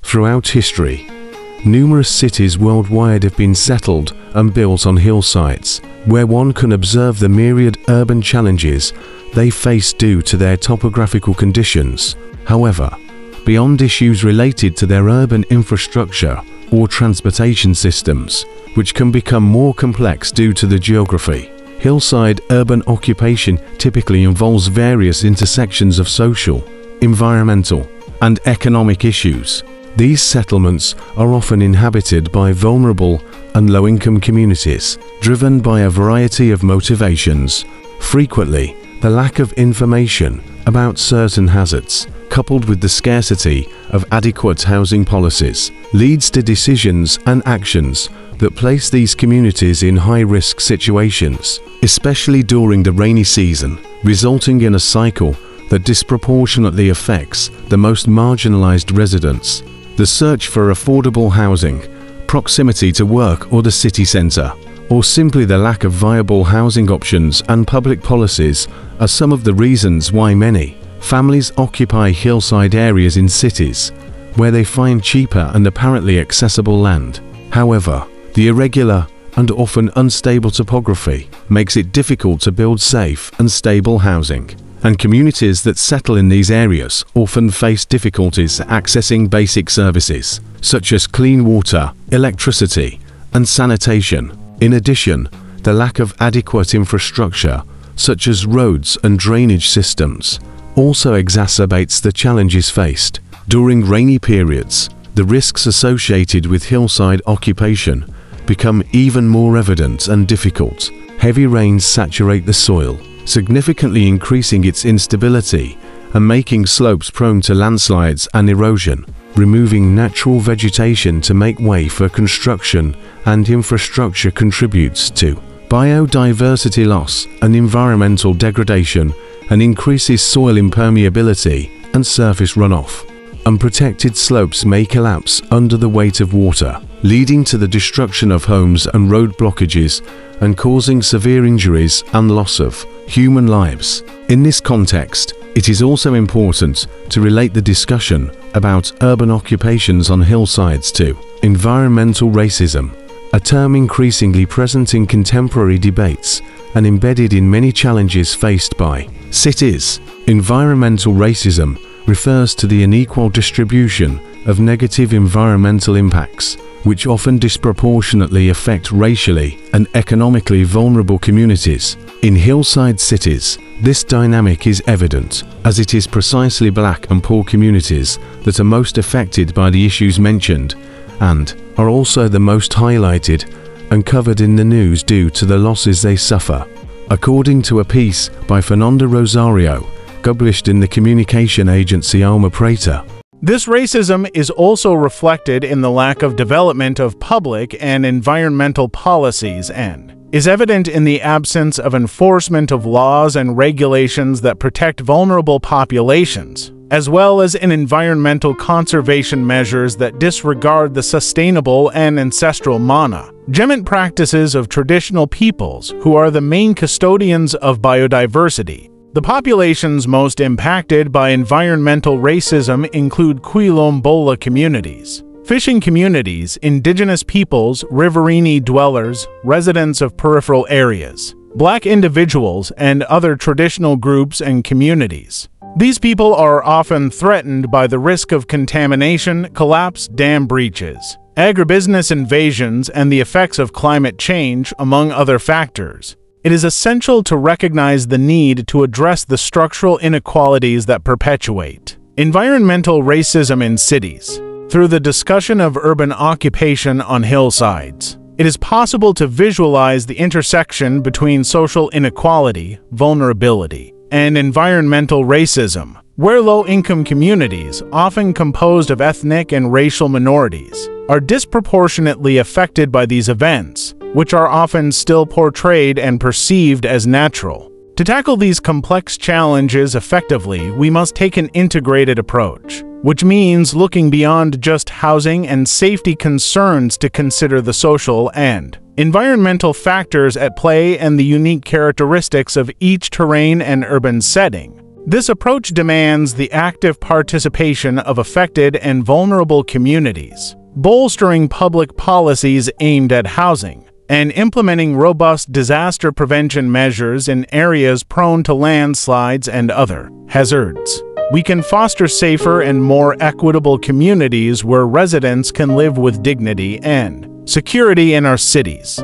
Throughout history, numerous cities worldwide have been settled and built on hillsides, where one can observe the myriad urban challenges they face due to their topographical conditions. However, beyond issues related to their urban infrastructure or transportation systems, which can become more complex due to the geography, hillside urban occupation typically involves various intersections of social, environmental, and economic issues. These settlements are often inhabited by vulnerable and low-income communities, driven by a variety of motivations. Frequently, the lack of information about certain hazards, coupled with the scarcity of adequate housing policies, leads to decisions and actions that place these communities in high-risk situations, especially during the rainy season, resulting in a cycle that disproportionately affects the most marginalized residents. The search for affordable housing, proximity to work or the city center, or simply the lack of viable housing options and public policies are some of the reasons why many families occupy hillside areas in cities, where they find cheaper and apparently accessible land. However, the irregular and often unstable topography makes it difficult to build safe and stable housing, and communities that settle in these areas often face difficulties accessing basic services, such as clean water, electricity, and sanitation. In addition, the lack of adequate infrastructure, such as roads and drainage systems, also exacerbates the challenges faced. During rainy periods, the risks associated with hillside occupation become even more evident and difficult. Heavy rains saturate the soil, significantly increasing its instability and making slopes prone to landslides and erosion. Removing natural vegetation to make way for construction and infrastructure contributes to biodiversity loss and environmental degradation, and increases soil impermeability and surface runoff. Unprotected slopes may collapse under the weight of water, leading to the destruction of homes and road blockages and causing severe injuries and loss of human lives. In this context, it is also important to relate the discussion about urban occupations on hillsides to environmental racism, a term increasingly present in contemporary debates and embedded in many challenges faced by cities. Environmental racism refers to the unequal distribution of negative environmental impacts, which often disproportionately affect racially and economically vulnerable communities. In hillside cities, this dynamic is evident, as it is precisely Black and poor communities that are most affected by the issues mentioned, and are also the most highlighted and covered in the news due to the losses they suffer. According to a piece by Fernanda Rosario, published in the communication agency Alma Preta, this racism is also reflected in the lack of development of public and environmental policies and is evident in the absence of enforcement of laws and regulations that protect vulnerable populations, as well as in environmental conservation measures that disregard the sustainable and ancestral management practices of traditional peoples who are the main custodians of biodiversity. The populations most impacted by environmental racism include Quilombola communities, fishing communities, indigenous peoples, riverine dwellers, residents of peripheral areas, Black individuals, and other traditional groups and communities. These people are often threatened by the risk of contamination, collapse, dam breaches, agribusiness invasions, and the effects of climate change, among other factors. It is essential to recognize the need to address the structural inequalities that perpetuate environmental racism in cities. Through the discussion of urban occupation on hillsides, it is possible to visualize the intersection between social inequality, vulnerability, and environmental racism, where low-income communities, often composed of ethnic and racial minorities, are disproportionately affected by these events, which are often still portrayed and perceived as natural. To tackle these complex challenges effectively, we must take an integrated approach, which means looking beyond just housing and safety concerns to consider the social and environmental factors at play and the unique characteristics of each terrain and urban setting. This approach demands the active participation of affected and vulnerable communities, bolstering public policies aimed at housing, and implementing robust disaster prevention measures in areas prone to landslides and other hazards. We can foster safer and more equitable communities where residents can live with dignity and security in our cities.